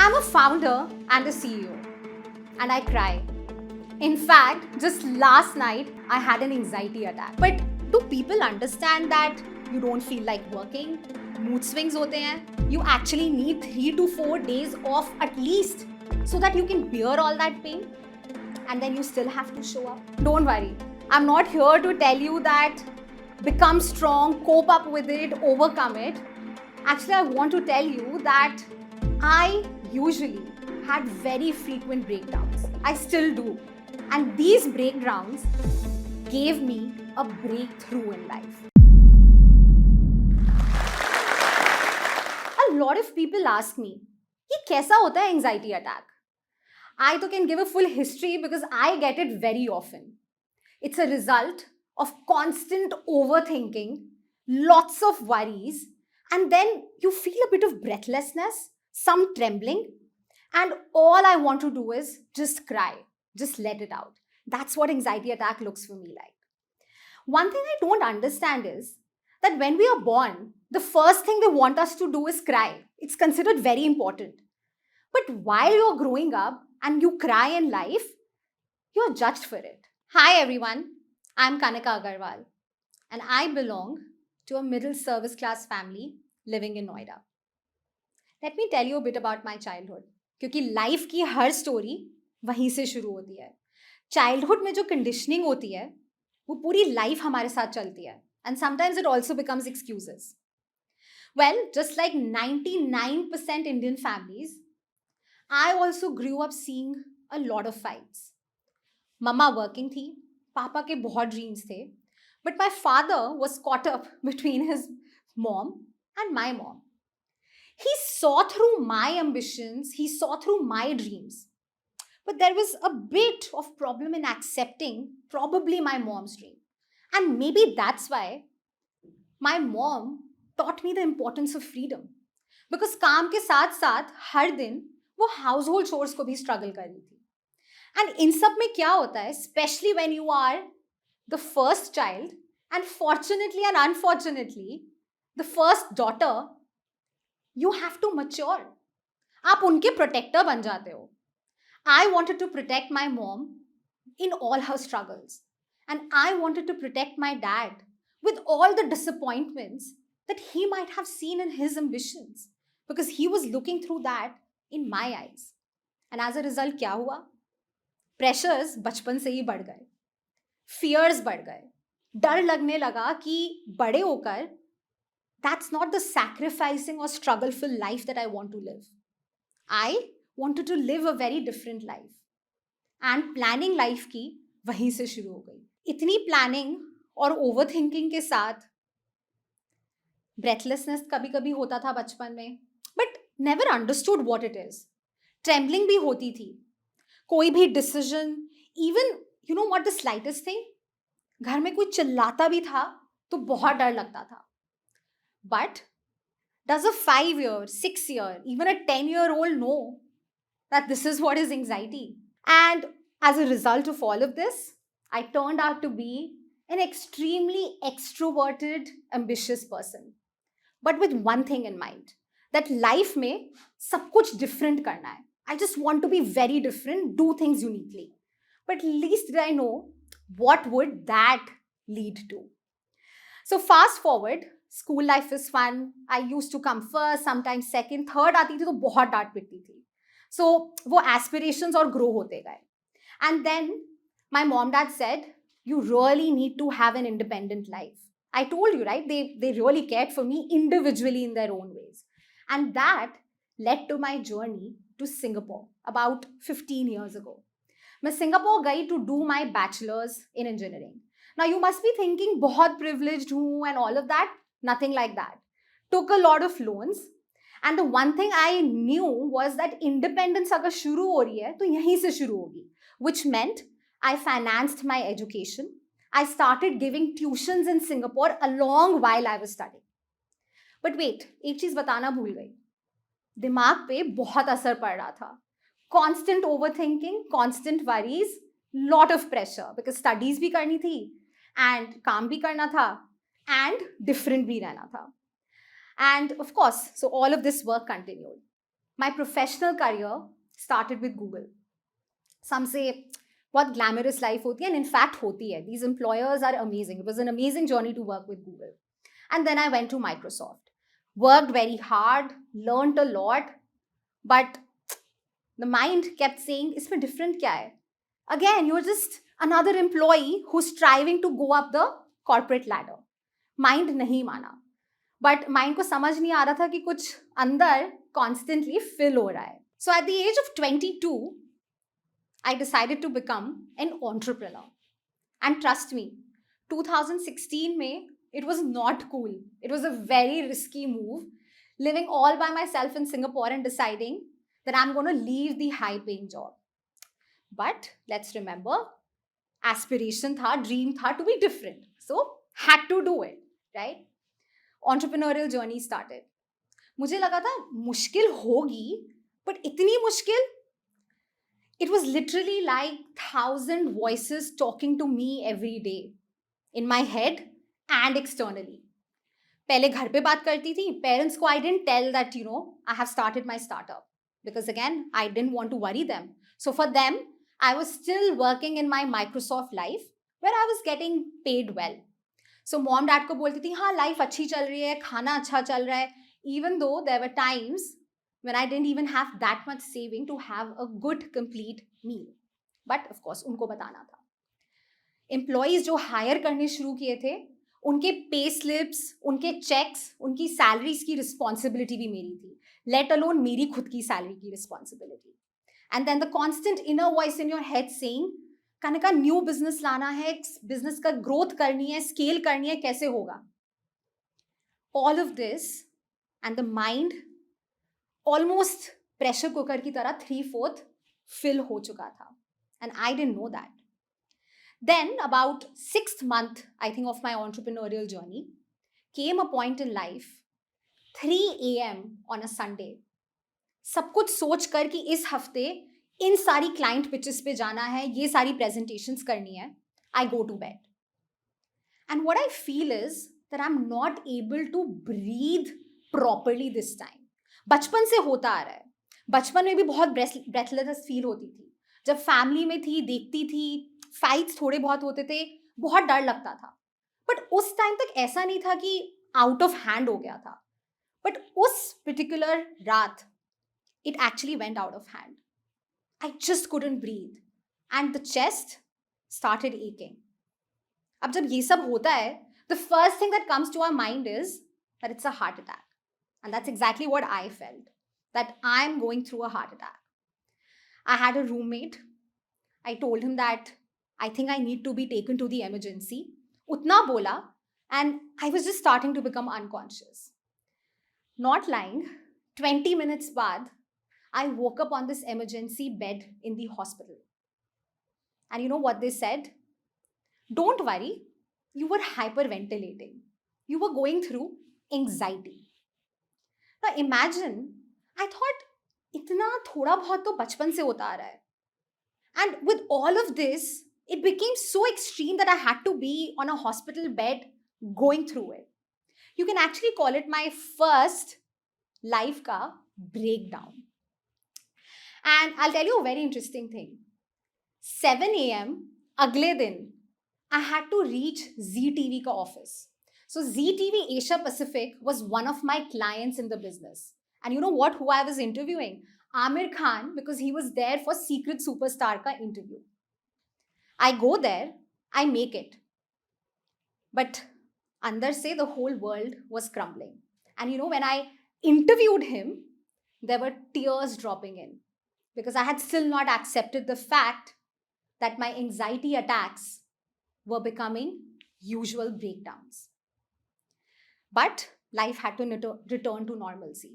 I'm a founder and a CEO, and I cry. In fact, just last night, I had an anxiety attack. But do people understand that you don't feel like working? Mood swings hote hain. You actually need 3 to 4 days off at least so that you can bear all that pain, and then you still have to show up. Don't worry. I'm not here to tell you that become strong, cope up with it, overcome it. Actually, I want to tell you that I usually had very frequent breakdowns. I still do. And these breakdowns gave me a breakthrough in life. A lot of people ask me, ये कैसा होता है anxiety attack? I too can give a full history because I get it very often. It's a result of constant overthinking, lots of worries, and then you feel a bit of breathlessness, some trembling, and all I want to do is just cry, just let it out. That's what anxiety attack looks for me like. One thing I don't understand is that when we are born, the first thing they want us to do is cry. It's considered very important. But while you're growing up and you cry in life, you're judged for it. Hi everyone, I'm Kanika Agarwal, and I belong to a middle service class family living in Noida. Let me tell you a bit about my childhood, क्योंकि life की हर story वहीं से शुरू होती है. Childhood में जो conditioning होती है वो पूरी लाइफ हमारे साथ चलती है, and sometimes it also becomes excuses. Well, just like 99% Indian families, I also grew up seeing a lot of fights. Mama working थी, पापा के बहुत dreams थे, but my father was caught up between his mom and my mom. He saw through my ambitions, he saw through my dreams. But there was a bit of problem in accepting probably my mom's dream. And maybe that's why my mom taught me the importance of freedom. Because काम के साथ साथ हर दिन वो household chores को भी struggle कर रही थी. And इन सब में क्या होता है, especially when you are the first child, and fortunately and unfortunately, the first daughter, you have to mature. आप उनके protector बन जाते हो. I wanted to protect my mom in all her struggles. And I wanted to protect my dad with all the disappointments that he might have seen in his ambitions. Because he was looking through that in my eyes. And as a result, क्या हुआ? Pressures बचपन से ही बढ़ गए. Fears बढ़ गए. डर लगने लगा कि बड़े होकर that's not the sacrificing or struggle-filled life that I want to live. I wanted to live a very different life. And planning life की वहीं से शुरू हो गई. इतनी planning और overthinking के साथ breathlessness कभी कभी होता था बचपन में, but never understood what it is. Trembling भी होती थी. कोई भी decision, even you know what the slightest thing? घर में कोई चिल्लाता भी था तो बहुत डर लगता था. But does a 5-year, 6-year, even a 10-year-old know that this is what is anxiety? And as a result of all of this, I turned out to be an extremely extroverted, ambitious person. But with one thing in mind, that life में सब कुछ different करना है. I just want to be very different, do things uniquely. But least did I know what would that lead to. So fast forward, school life is fun. I used to come first, sometimes second, third आती थी तो बहुत डांट पिटती थी. So वो aspirations और grow होते गए. And then my mom dad said, you really need to have an independent life. I told you, right? They really cared for me individually in their own ways. And that led to my journey to Singapore about 15 years ago. मैं Singapore गई to do my bachelor's in engineering. Now you must be thinking बहुत privileged हूँ and all of that. Nothing like that. Took a lot of loans. And the one thing I knew was that independence अगर शुरू हो रही है तो यहीं से शुरू होगी. Which meant I financed my education. I started giving tuitions in Singapore along while I was studying. But wait, एक चीज बताना भूल गई. दिमाग पे बहुत असर पड़ रहा था. Constant overthinking, constant worries, lot of pressure because studies भी करनी थी and काम भी करना था and different भी रहना था. And of course, so all of this work continued. My professional career started with Google. Some say what glamorous life hoti hai, and in fact hoti hai. These employers are amazing. It was an amazing journey to work with Google. And then I went to Microsoft, worked very hard, learned a lot, but the mind kept saying, isme different kya hai? Again, you're just another employee who's striving to go up the corporate ladder. Mind nahi mana. But mind को समझ नहीं आ रहा था कि कुछ अंदर constantly fill हो रहा है. So at the age of 22, I decided to become an entrepreneur. And trust me, 2016 mein, it was not cool. It was a very risky move, living all by myself in Singapore and deciding that I'm going to leave the high-paying job. But let's remember, aspiration tha, dream tha to be different. So, had to do it, right? Entrepreneurial journey started. मुझे लगा था मुश्किल होगी, but इतनी मुश्किल, it was literally like 1,000 voices talking to me every day, in my head and externally. पहले घर पे बात करती थी, parents को I didn't tell that, I have started my startup. Because again, I didn't want to worry them. So for them, I was still working in my Microsoft life, where I was getting paid well. So mom dad को बोलती थी, हाँ life अच्छी चल रही है, खाना अच्छा चल रहा है, even though there were times when I didn't even have that much saving to have a good complete meal. But of course उनको बताना था. Employees जो hire करने शुरू किए थे, उनके पे स्लिप्स, उनके चेक्स, उनकी सैलरीज की रिस्पॉन्सिबिलिटी भी मेरी थी, लेट अलोन मेरी खुद की सैलरी की responsibility. And then the constant inner voice in your head saying, Kanika new business लाना है, बिजनेस का ग्रोथ करनी है, स्केल करनी है, कैसे होगा? All of this and the mind almost pressure cooker की तरह 3/4 फिल हो चुका था, and I didn't know that. Then, about 6th month, I think, of my entrepreneurial journey, came a point in life, 3 a.m. on a Sunday. सब कुछ सोच कर कि इस हफ्ते इन सारी client pitches पे जाना है, ये सारी presentations करनी है, I go to bed. And what I feel is that I'm not able to breathe properly this time. बचपन से होता आ रहा है. बचपन में भी बहुत breathless feel होती थी. जब family में थी, देखती थी, फाइट्स थोड़े बहुत होते थे, बहुत डर लगता था. बट उस टाइम तक ऐसा नहीं था कि आउट ऑफ हैंड हो गया था. बट उस पर्टिकुलर रात it actually went out of hand. I just couldn't breathe and the chest started aching. अब जब ये सब होता है, the first thing that comes to our mind is that it's a heart attack. And that's exactly what I felt, that I am going through a heart attack. I had a roommate. I told him that I think I need to be taken to the emergency. Utna bola, and I was just starting to become unconscious. Not lying, 20 minutes baad, I woke up on this emergency bed in the hospital. And you know what they said? Don't worry, you were hyperventilating. You were going through anxiety. Now imagine, I thought, itna thoda bahut to bachpan se hota aa raha hai. And with all of this, it became so extreme that I had to be on a hospital bed going through it. You can actually call it my first life ka breakdown. And I'll tell you a very interesting thing. 7 a.m. agle din, I had to reach ZTV ka office. So ZTV Asia Pacific was one of my clients in the business. And you know what? Who I was interviewing? Amir Khan, because he was there for Secret Superstar ka interview. I go there, I make it. But andar se the whole world was crumbling. And you know, when I interviewed him, there were tears dropping in. Because I had still not accepted the fact that my anxiety attacks were becoming usual breakdowns. But life had to return to normalcy.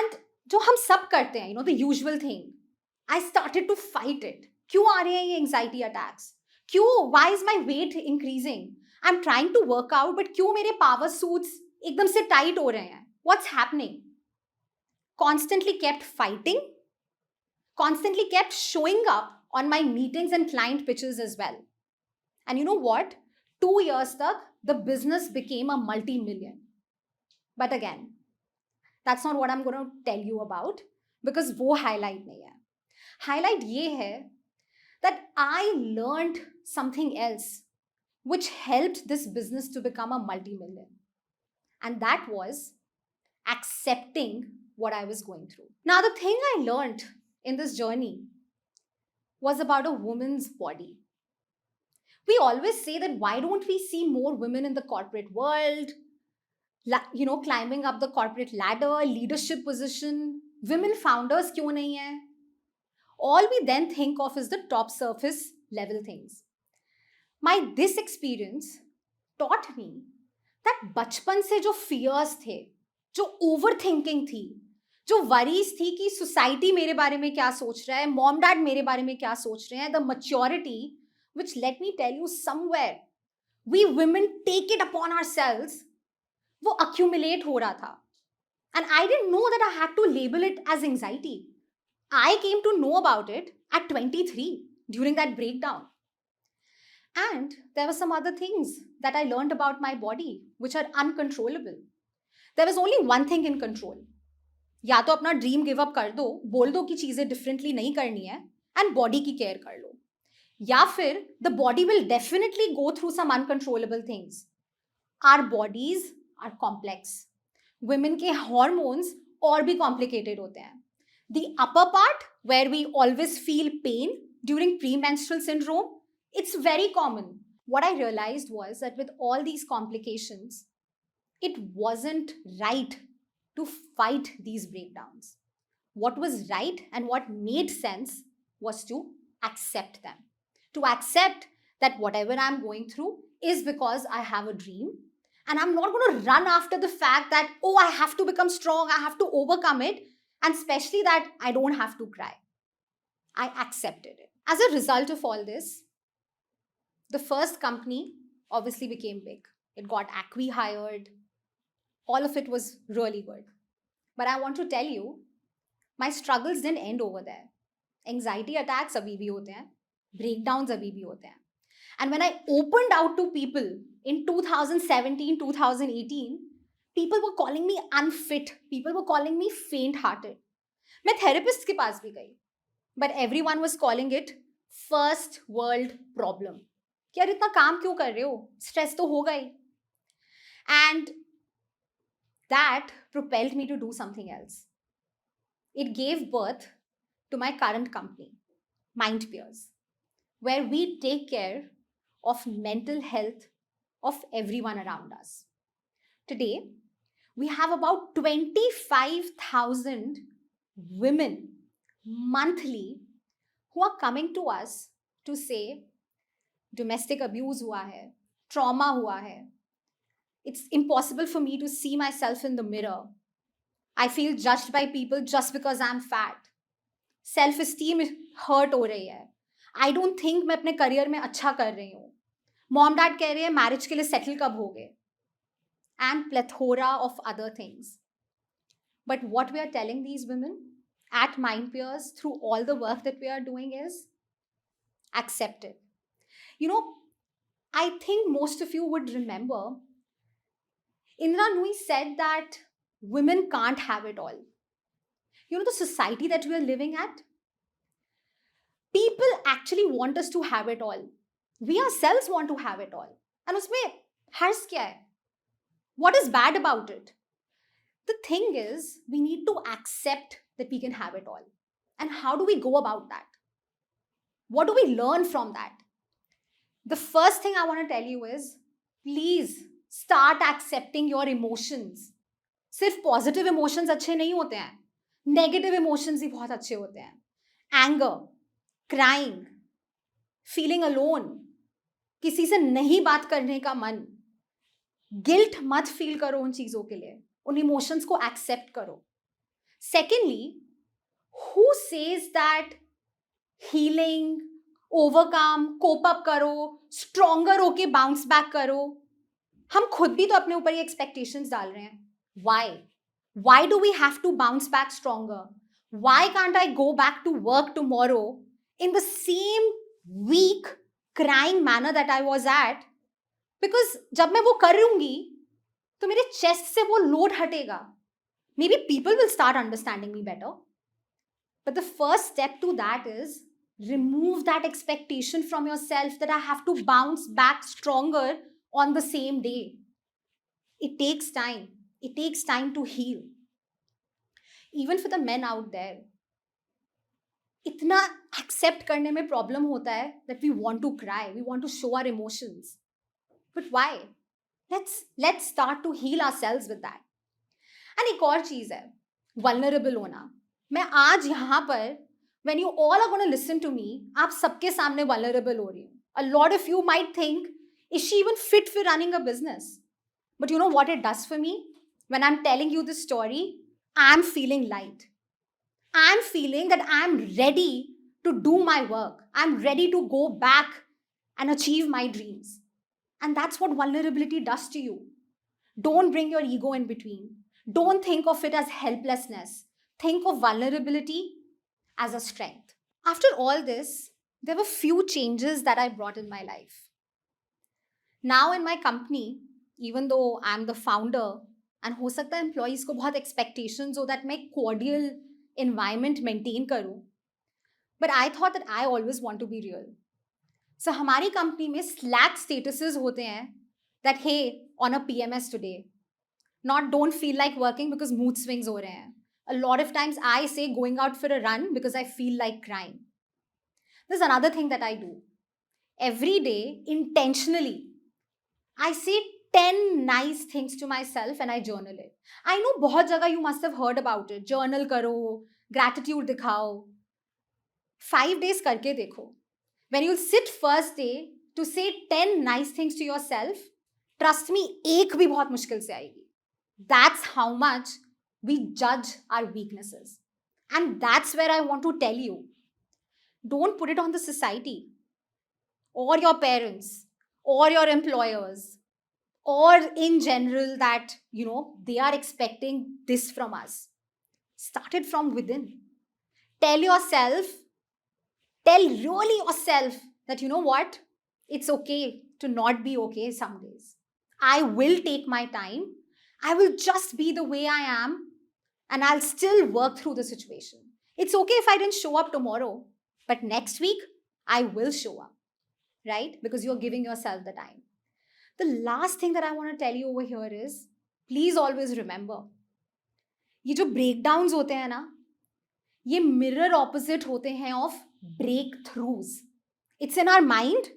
And जो हम सब करते हैं, the usual thing, I started to fight it. क्यों आ रहे हैं ये anxiety attacks? क्यों? Why is my weight increasing? I am trying to work out, but क्यों मेरे पावर सूट्स एकदम से टाइट हो रहे हैं? What's happening? Constantly kept fighting, constantly kept showing up on my meetings and client pitches as well. And you know what? 2 years तक the business became a multi-million. But again, that's not what I'm going to tell you about. Because वो highlight नहीं है. Highlight ये है that I learned something else which helped this business to become a multi-million. And that was accepting what I was going through. Now, the thing I learned in this journey was about a woman's body. We always say that why don't we see more women in the corporate world, climbing up the corporate ladder, leadership position, women founders kyun nahi hai? All we then think of is the top surface level things. This experience taught me that बचपन से जो fears थे, जो overthinking थी, जो worries थी कि society मेरे बारे में क्या सोच रहा है, mom dad मेरे बारे में क्या सोच रहे हैं, the maturity, which let me tell you somewhere, we women take it upon ourselves, वो accumulate हो रहा था. And I didn't know that I had to label it as anxiety. I came to know about it at 23 during that breakdown. And there were some other things that I learned about my body which are uncontrollable. There was only one thing in control. या तो अपना dream give up कर दो, बोल दो कि चीजें differently नहीं करनी है एंड बॉडी की केयर कर लो, या फिर the body will definitely go through some uncontrollable things. Our bodies are complex. Women के हॉर्मोन्स और भी कॉम्प्लिकेटेड होते हैं. The upper part, where we always feel pain during premenstrual syndrome, it's very common. What I realized was that with all these complications, it wasn't right to fight these breakdowns. What was right and what made sense was to accept them. To accept that whatever I'm going through is because I have a dream. And I'm not going to run after the fact that, oh, I have to become strong, I have to overcome it. And especially that I don't have to cry. I accepted it. As a result of all this, the first company obviously became big. It got acqui-hired. All of it was really good. But I want to tell you, my struggles didn't end over there. Anxiety attacks abhi bhi hote hain. Breakdowns abhi bhi hote hain. And when I opened out to people in 2017, 2018, people were calling me unfit. People were calling me faint-hearted. मैं therapist के पास भी गई. But everyone was calling it first world problem. कि यार इतना काम क्यों कर रहे हो? Stress तो होगा ही. And that propelled me to do something else. It gave birth to my current company, Mindpeers, where we take care of mental health of everyone around us. Today, we have about 25,000 women monthly who are coming to us to say, domestic abuse hua hai, trauma hua hai. It's impossible for me to see myself in the mirror. I feel judged by people just because I'm fat. Self-esteem hurt हो रही है. I don't think मैं अपने career में अच्छा कर रही हूँ. Mom dad कह रहे हैं मैरिज के लिए सेटल कब होगे? And plethora of other things. But what we are telling these women at Mindpeers through all the work that we are doing is accept it. I think most of you would remember Indra Nui said that women can't have it all. The society that we are living at, people actually want us to have it all. We ourselves want to have it all. And usme harsh kya hai? What is bad about it? The thing is, we need to accept that we can have it all. And how do we go about that? What do we learn from that? The first thing I want to tell you is, please start accepting your emotions. सिर्फ positive emotions अच्छे नहीं होते हैं. Negative emotions ही बहुत अच्छे होते हैं. Anger, crying, feeling alone, किसी से नहीं बात करने का मन. गिल्ट मत फील करो उन चीजों के लिए. उन इमोशंस को एक्सेप्ट करो. Secondly, who says that healing, overcome, cope up करो, स्ट्रॉन्गर होके बाउंस बैक करो? हम खुद भी तो अपने ऊपर ये एक्सपेक्टेशंस डाल रहे हैं. Why do we have to bounce back stronger? Why can't I go back to work tomorrow in the same weak crying manner that I was at? Because जब मैं वो करूंगी तो मेरे चेस्ट से वो लोड हटेगा. May be people will start understanding me better. But the first step to that is remove that expectation from yourself that I have to bounce back stronger on the same day. It takes time. It takes time to heal. Even for the men out there, इतना accept करने में problem होता है that we want to cry, we want to show our emotions. But why? Let's start to heal ourselves with that. And एक और चीज़ है, vulnerable होना. मैं आज यहाँ पर, when you all are going to listen to me, आप सबके सामने vulnerable हो रही हूँ. A lot of you might think, is she even fit for running a business? But you know what it does for me? When I'm telling you this story, I'm feeling light. I'm feeling that I'm ready to do my work. I'm ready to go back and achieve my dreams. And that's what vulnerability does to you. Don't bring your ego in between. Don't think of it as helplessness. Think of vulnerability as a strength. After all this, there were few changes that I brought in my life. Now in my company, even though I'm the founder, and हो सकता है employees को बहुत expectations हो that मैं cordial environment maintain करूँ, but I thought that I always want to be real. So हमारी company में Slack statuses होते हैं that hey, on a PMS today, not don't feel like working because mood swings हो रहे हैं. A lot of times I say going out for a run because I feel like crying. There's another thing that I do. Every day, intentionally, I say 10 nice things to myself and I journal it. I know बहुत जगह you must have heard about it. Journal करो, gratitude दिखाओ. 5 days करके देखो. When you sit first day to say 10 nice things to yourself, trust me, एक भी बहुत मुश्किल से आएगी. That's how much we judge our weaknesses. And that's where I want to tell you. Don't put it on the society or your parents or your employers or in general that, they are expecting this from us. Start it from within. Tell really yourself that, you know what? It's okay to not be okay some days. I will take my time. I will just be the way I am and I'll still work through the situation. It's okay if I didn't show up tomorrow, but next week I will show up, right? Because you're giving yourself the time. The last thing that I want to tell you over here is, please always remember, ये जो breakdowns होते हैं ना, ये mirror opposite होते हैं of breakthroughs. It's in our mind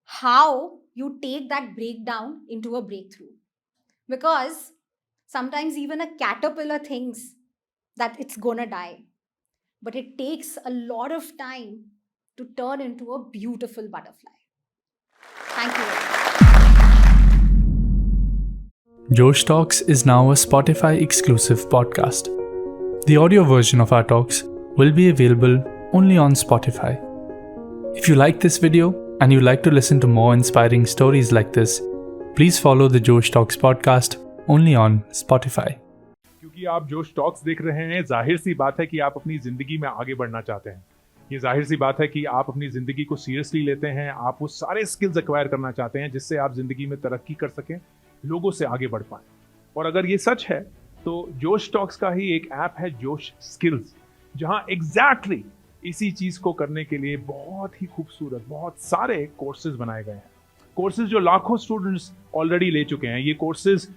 how you take that breakdown into a breakthrough. Because sometimes even a caterpillar thinks that it's gonna die. But it takes a lot of time to turn into a beautiful butterfly. Thank you very much. Josh Talks is now a Spotify exclusive podcast. The audio version of our talks will be available only on Spotify. If you like this video and you like to listen to more inspiring stories like this, please follow the Josh Talks podcast only on Spotify. क्योंकि आप जोश talks देख रहे हैं, जाहिर सी बात है कि आप अपनी ज़िंदगी में आगे बढ़ना चाहते हैं. ये जाहिर सी बात है कि आप अपनी ज़िंदगी को सीरियसली लेते हैं. आप वो सारे स्किल्स एक्वायर करना चाहते हैं जिससे आप ज़िंदगी में तरक्की कर सकें, लोगों से आगे बढ़ पाएं. और अगर ये सच है तो जोश टॉक्स का ही एक ऐप है जोश स्किल्स, जहाँ एग्जैक्टली इसी चीज़ को करने के लिए बहुत ही खूबसूरत बहुत सारे कोर्सेज बनाए गए हैं. कोर्सेज जो लाखों स्टूडेंट्स ऑलरेडी ले चुके हैं. ये कोर्सेज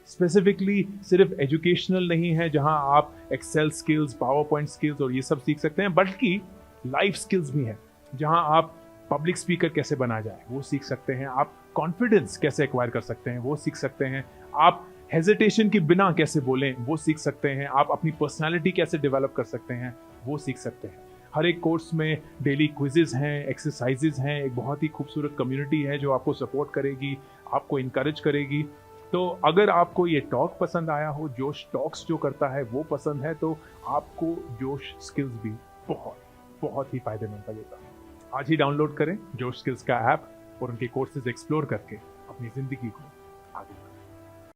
स्पेसिफिकली सिर्फ एजुकेशनल नहीं है जहां आप excel skills, PowerPoint skills और ये सब सीख सकते हैं, बल्कि लाइफ स्किल्स भी हैं जहां आप पब्लिक स्पीकर कैसे बना जाए वो सीख सकते हैं. आप कॉन्फिडेंस कैसे एक्वायर कर सकते हैं वो सीख सकते हैं. आप हेजिटेशन के बिना कैसे बोलें वो सीख सकते हैं. आप अपनी पर्सनालिटी कैसे डेवलप कर सकते हैं वो सीख सकते हैं. हर एक कोर्स में डेली क्विजेज हैं, एक्सरसाइजेज हैं, एक बहुत ही खूबसूरत कम्युनिटी है जो आपको सपोर्ट करेगी, आपको इनकरेज करेगी. तो अगर आपको ये टॉक पसंद आया हो, जोश टॉक्स जो करता है वो पसंद है, तो आपको जोश स्किल्स भी बहुत बहुत ही फायदेमंद लगेगा. आज ही डाउनलोड करें जोश स्किल्स का ऐप और उनके कोर्सेज एक्सप्लोर करके अपनी ज़िंदगी को